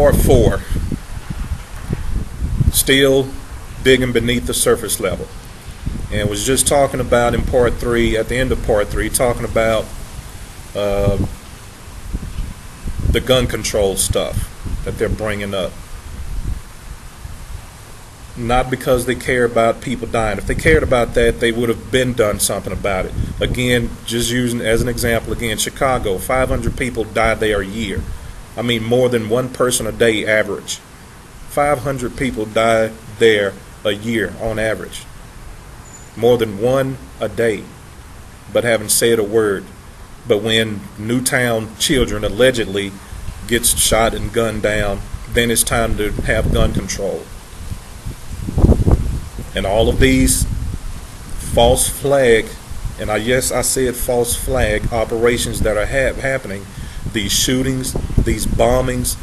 Part 4, still digging beneath the surface level. And was just talking about in Part 3, at the end of Part 3, talking about the gun control stuff that they're bringing up. Not because they care about people dying. If they cared about that, they would have been done something about it. Again, just using as an example, again, Chicago, 500 people die there a year. I mean, more than one person a day average. 500 people die there a year on average. More than one a day, but haven't said a word. But when Newtown children allegedly gets shot and gunned down, then it's time to have gun control. And all of these false flag, and I said false flag operations that are happening, these shootings, these bombings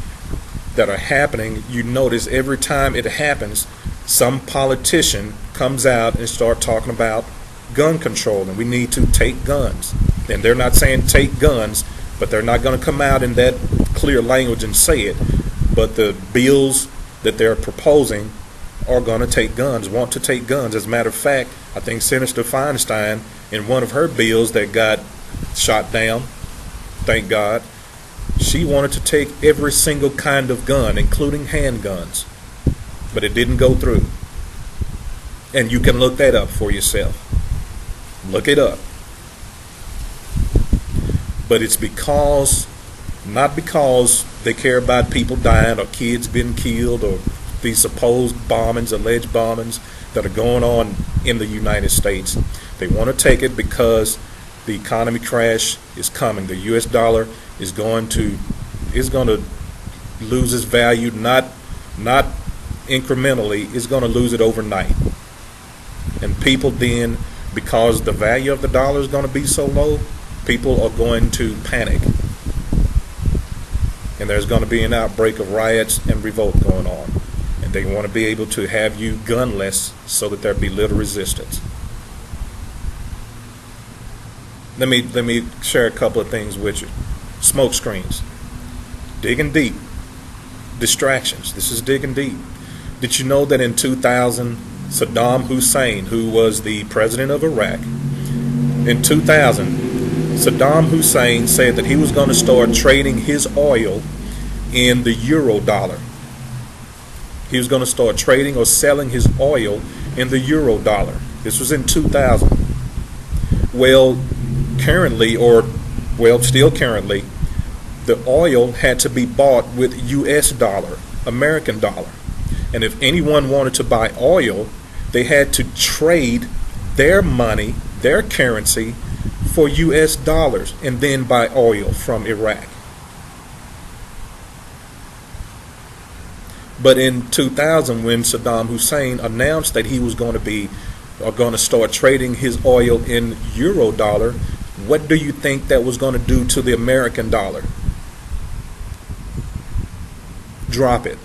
that are happening, you notice every time it happens, some politician comes out and start talking about gun control, and we need to take guns. And they're not saying take guns, but they're not going to come out in that clear language and say it. But the bills that they're proposing are going to take guns, want to take guns. As a matter of fact, I think Senator Feinstein, in one of her bills that got shot down, thank God, she wanted to take every single kind of gun, including handguns. But it didn't go through. And you can look that up for yourself. Look it up. But it's not because they care about people dying or kids being killed or these supposed bombings, alleged bombings that are going on in the United States. They want to take it because the economy crash is coming. The U.S. dollar is going to lose its value, not incrementally. It's going to lose it overnight. And people then, because the value of the dollar is going to be so low, people are going to panic. And there's going to be an outbreak of riots and revolt going on. And they want to be able to have you gunless so that there be little resistance. Let me share a couple of things with you. Smoke screens. Digging deep. Distractions. This is digging deep. Did you know that in 2000, Saddam Hussein, who was the president of Iraq, in 2000, Saddam Hussein said that he was going to start trading his oil in the euro dollar. He was going to start trading or selling his oil in the euro dollar. This was in 2000. Well, still currently, the oil had to be bought with US dollar, American dollar. And if anyone wanted to buy oil, they had to trade their money, their currency, for US dollars and then buy oil from Iraq. But in 2000, when Saddam Hussein announced that he was going to start trading his oil in euro dollar, what do you think that was going to do to the American dollar? Drop it.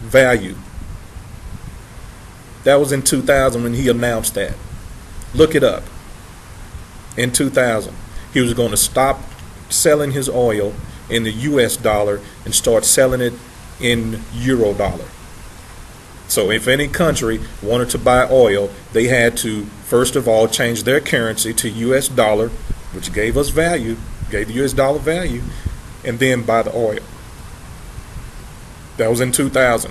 Value. That was in 2000 when he announced that. Look it up. In 2000, he was going to stop selling his oil in the US dollar and start selling it in euro dollar. So if any country wanted to buy oil, they had to first of all change their currency to US dollar, which gave us value, gave the US dollar value, and then buy the oil. That was in 2000.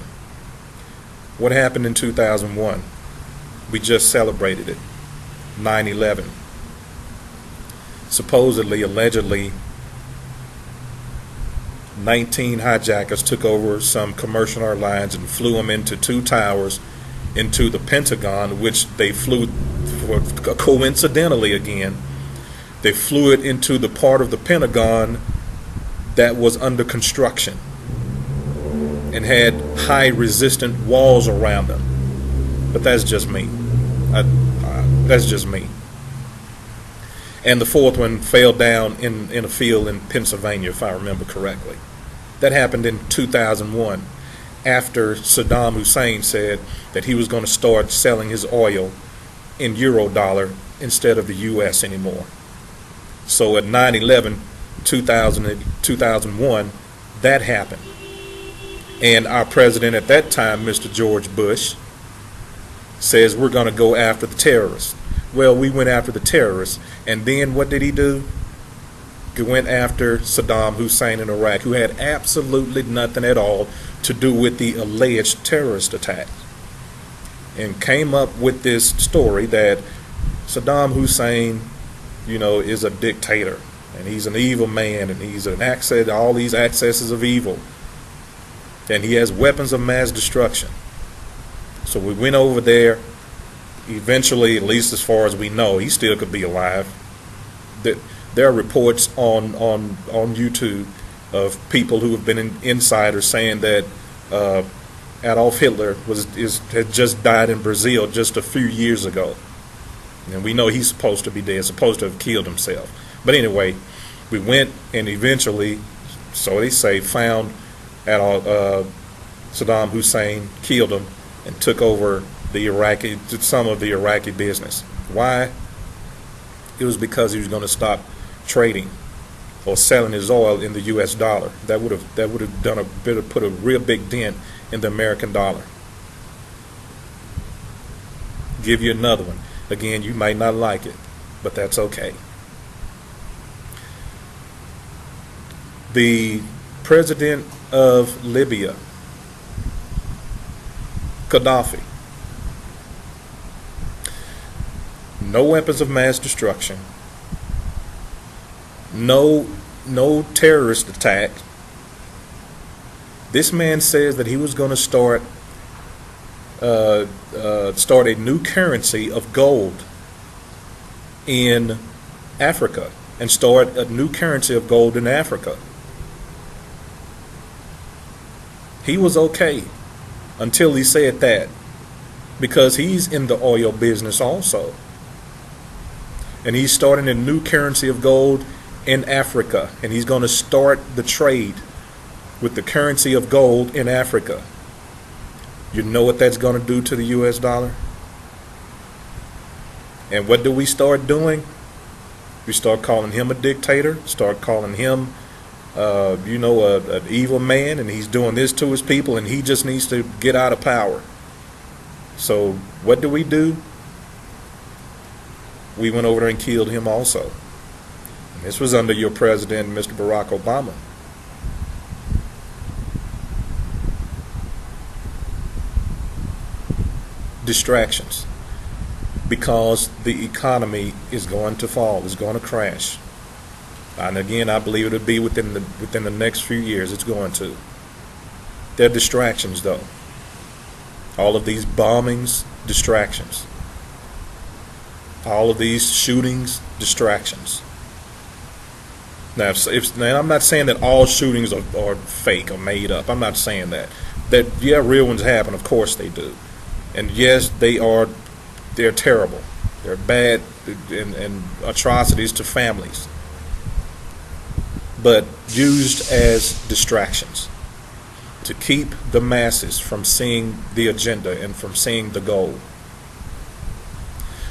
What happened in 2001? We just celebrated it. 9/11. Supposedly, allegedly, 19 hijackers took over some commercial airlines and flew them into two towers into the Pentagon, which they flew, coincidentally again, they flew it into the part of the Pentagon that was under construction and had high resistant walls around them. But that's just me. That's just me. And the fourth one fell down in a field in Pennsylvania, if I remember correctly. That happened in 2001, after Saddam Hussein said that he was going to start selling his oil in euro dollar instead of the US anymore. So at 9/11, 2001, that happened. And our president at that time, Mr. George Bush, says we're going to go after the terrorists. Well, we went after the terrorists, and then what did he do? He went after Saddam Hussein in Iraq, who had absolutely nothing at all to do with the alleged terrorist attack, and came up with this story that Saddam Hussein, is a dictator, and he's an evil man, and he's all these accesses of evil, and he has weapons of mass destruction. So we went over there. Eventually, at least as far as we know, he still could be alive. There are reports on YouTube of people who have been insiders saying that Adolf Hitler had just died in Brazil just a few years ago, and we know he's supposed to be dead, supposed to have killed himself. But anyway, we went and eventually, so they say, found Saddam Hussein, killed him, and took over some of the Iraqi business. Why? It was because he was going to stop trading or selling his oil in the U.S. dollar. That would have put a real big dent in the American dollar. Give you another one. Again, you might not like it, but that's okay. The president of Libya, Gaddafi, no weapons of mass destruction, no terrorist attack. This man says that he was going to start a new currency of gold in Africa, and start a new currency of gold in Africa. He was okay until he said that, because he's in the oil business also. And he's starting a new currency of gold in Africa, and he's going to start the trade with the currency of gold in Africa. You know what that's going to do to the U.S. dollar? And what do we start doing? We start calling him a dictator, start calling him an evil man, and he's doing this to his people, and he just needs to get out of power. So what do? We went over there and killed him also. And this was under your president, Mr. Barack Obama. Distractions. Because the economy is going to fall, is going to crash. And again, I believe it'll be within the next few years. It's going to. They're distractions, though. All of these bombings, distractions. All of these shootings, distractions. Now, now I'm not saying that all shootings are fake or made up. I'm not saying that. Yeah, real ones happen. Of course they do. And yes, they're terrible. They're bad and atrocities to families. But used as distractions to keep the masses from seeing the agenda and from seeing the goal.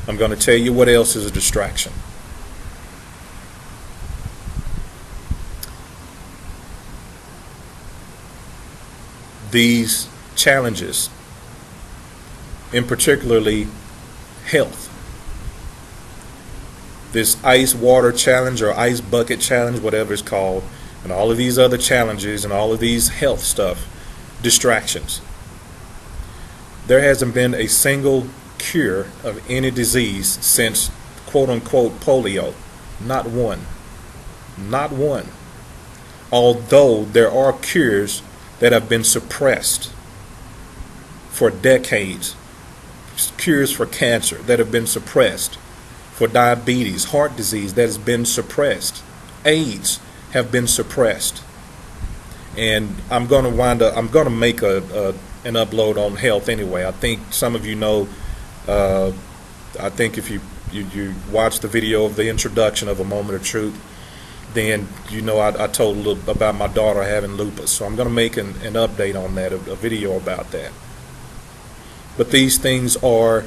I'm going to tell you what else is a distraction. These challenges, in particularly health. This ice water challenge or ice bucket challenge, whatever it's called, and all of these other challenges and all of these health stuff, distractions. There hasn't been a single cure of any disease since quote-unquote polio. Not one. Not one. Although there are cures that have been suppressed for decades. Cures for cancer that have been suppressed. For diabetes, heart disease that has been suppressed. AIDS have been suppressed. And I'm going to make an upload on health anyway. I think some of you know, I think if you watch the video of the introduction of A Moment of Truth, then you know I told a little about my daughter having lupus. So I'm going to make an update on that, a video about that. But these things are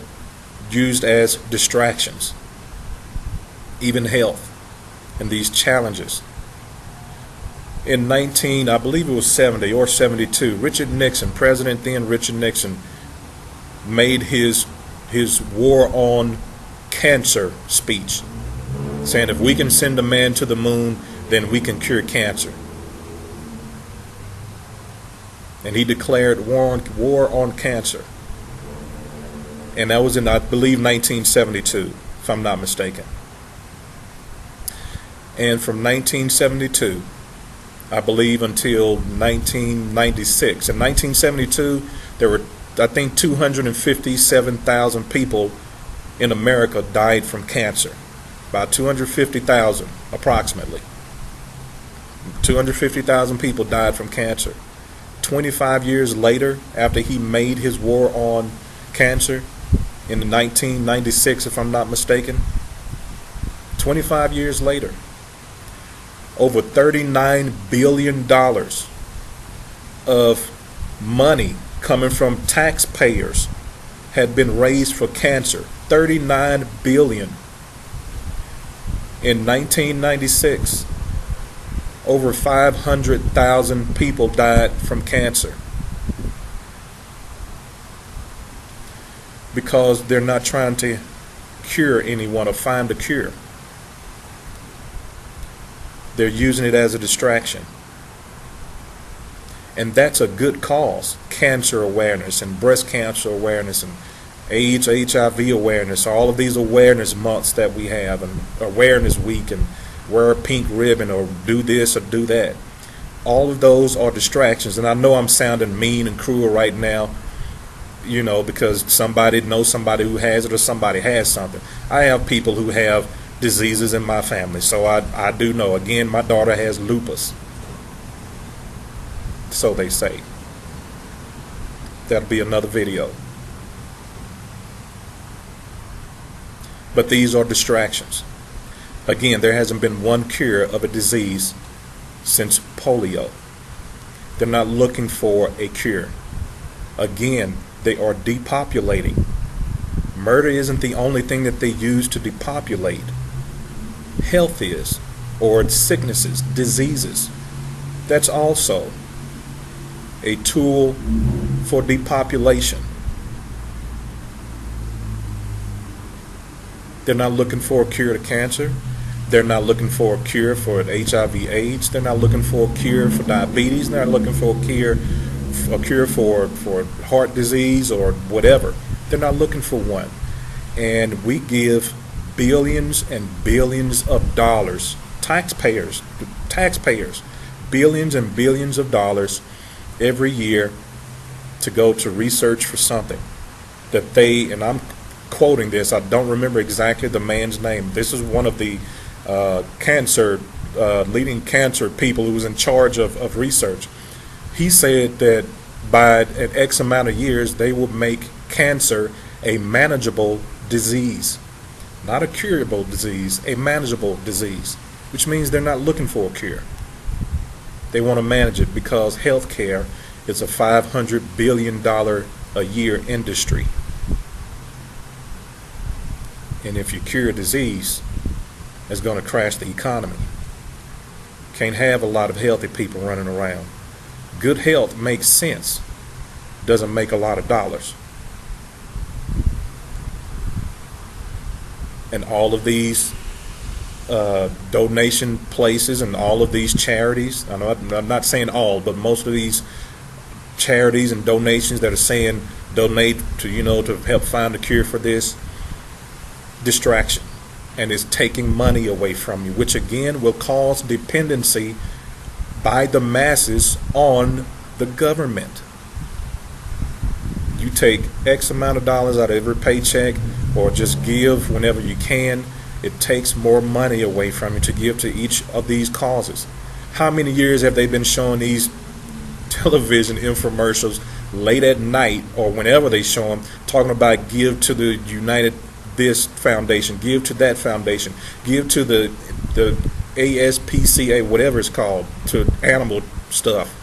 used as distractions. Even health and these challenges. In 19, I believe it was 70 or 72, Richard Nixon, President then Richard Nixon, made his war on cancer speech, saying if we can send a man to the moon, then we can cure cancer. And he declared war on cancer. And that was in, I believe, 1972, if I'm not mistaken. And from 1972, I believe, until 1996. In 1972, there were, I think, 257,000 people in America died from cancer. About 250,000, approximately. 250,000 people died from cancer. 25 years later, after he made his war on cancer, in 1996, if I'm not mistaken, 25 years later, over $39 billion of money coming from taxpayers had been raised for cancer. $39 billion. In 1996, over 500,000 people died from cancer because they're not trying to cure anyone or find a cure. They're using it as a distraction. And that's a good cause. Cancer awareness and breast cancer awareness and AIDS, HIV awareness, all of these awareness months that we have, and awareness week, and wear a pink ribbon or do this or do that. All of those are distractions. And I know I'm sounding mean and cruel right now, you know, because somebody knows somebody who has it or somebody has something. I have people who have diseases in my family, so I do know. Again, my daughter has lupus, so they say. That'll be another video. But these are distractions. Again, there hasn't been one cure of a disease since polio. They're not looking for a cure. Again, they are depopulating. Murder isn't the only thing that they use to depopulate. Health is, or sicknesses, diseases. That's also a tool for depopulation. They're not looking for a cure to cancer. They're not looking for a cure for HIV/AIDS. They're not looking for a cure for diabetes. They're not looking for a cure for heart disease or whatever. They're not looking for one. And we give billions and billions of dollars, taxpayers, billions and billions of dollars every year to go to research for something that they, and I'm quoting this, I don't remember exactly the man's name. This is one of the leading cancer people who was in charge of research. He said that by an X amount of years, they will make cancer a manageable disease. Not a curable disease, a manageable disease, which means they're not looking for a cure. They want to manage it because healthcare is a $500 billion a year industry. And if you cure a disease, it's going to crash the economy. Can't have a lot of healthy people running around. Good health makes sense, doesn't make a lot of dollars. And all of these donation places and all of these charities, I'm not saying all, but most of these charities and donations that are saying donate to, to help find a cure for this, distraction, and is taking money away from you, which again will cause dependency by the masses on the government. You take X amount of dollars out of every paycheck, or just give whenever you can. It takes more money away from you to give to each of these causes. How many years have they been showing these television infomercials late at night or whenever they show them, talking about give to the United this foundation, give to that foundation, give to the ASPCA, whatever it's called, to animal stuff,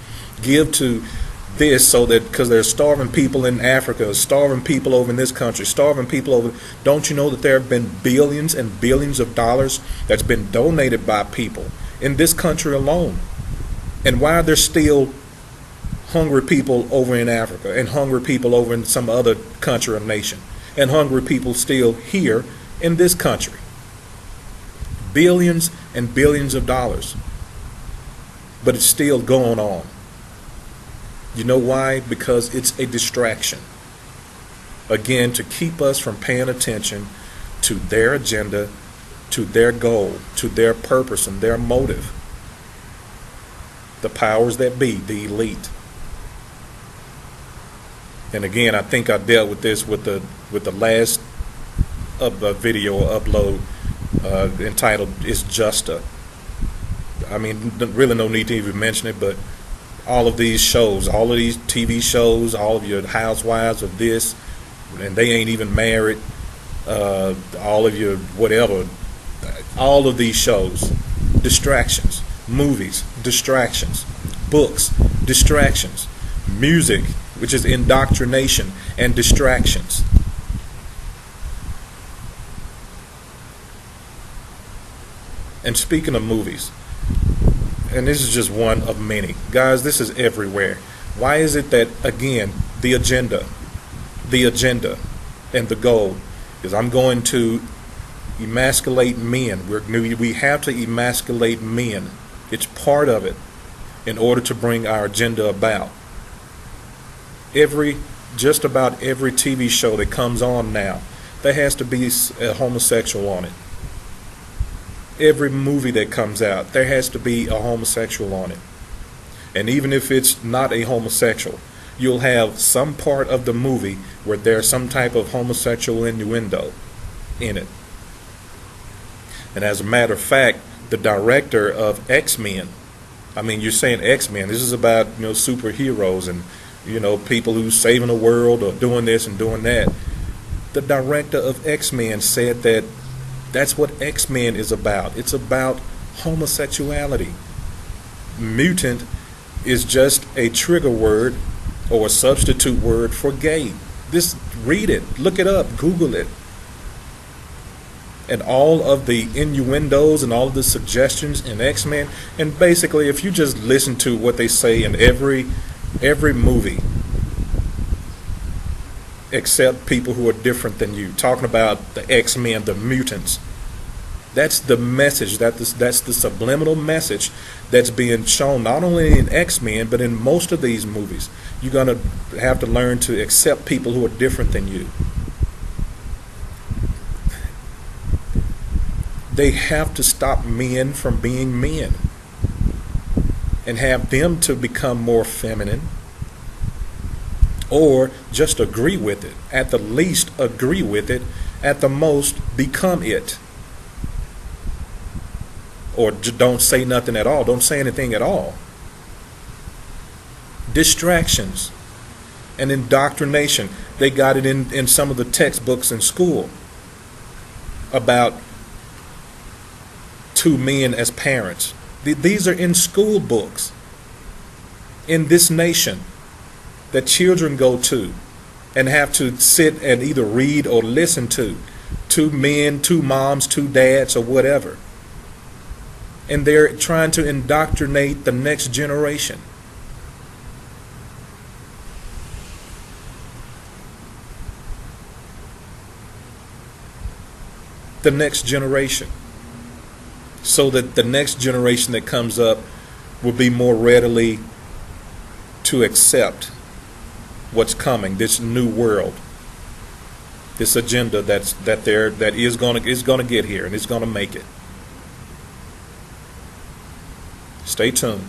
give to this, so that because they're starving people in Africa, starving people over in this country, starving people over. Don't you know that there have been billions and billions of dollars that's been donated by people in this country alone And why are there still hungry people over in Africa, and hungry people over in some other country or nation, and hungry people still here in this country? Billions and billions of dollars. But it's still going on. You know why? Because it's a distraction. Again, to keep us from paying attention to their agenda, to their goal, to their purpose and their motive. The powers that be, the elite. And again, I think I dealt with this with the last video upload entitled "It's Justa." I mean, really no need to even mention it, but all of these shows, all of these TV shows, all of your housewives of this, and they ain't even married, all of your whatever, all of these shows, distractions, movies, distractions, books, distractions, music, which is indoctrination and distractions. And speaking of movies, and this is just one of many, guys, this is everywhere. Why is it that, again, the agenda and the goal is I'm going to emasculate men. We have to emasculate men. It's part of it in order to bring our agenda about. Just about every TV show that comes on now, there has to be a homosexual on it. Every movie that comes out, there has to be a homosexual on it. And even if it's not a homosexual, you'll have some part of the movie where there's some type of homosexual innuendo in it. And as a matter of fact, the director of X-Men, I mean, you're saying X-Men, this is about, superheroes and, people who's saving the world or doing this and doing that. The director of X-Men said that that's what X-Men is about. It's about homosexuality. Mutant is just a trigger word or a substitute word for gay. Just read it, look it up, Google it. And all of the innuendos and all of the suggestions in X-Men, and basically if you just listen to what they say in every movie, except people who are different than you, talking about the X-Men, the mutants. That's the message, that's the subliminal message that's being shown not only in X-Men, but in most of these movies. You're going to have to learn to accept people who are different than you. They have to stop men from being men and have them to become more feminine, or just agree with it. At the least, agree with it. At the most, become it. Or don't say nothing at all. Don't say anything at all. Distractions and indoctrination. They got it in some of the textbooks in school about two men as parents. These are in school books in this nation that children go to and have to sit and either read or listen to. Two men, two moms, two dads, or whatever. And they're trying to indoctrinate the next generation. The next generation. So that the next generation that comes up will be more readily to accept what's coming, this new world, this agenda that is going to get here and it's going to make it. Stay tuned.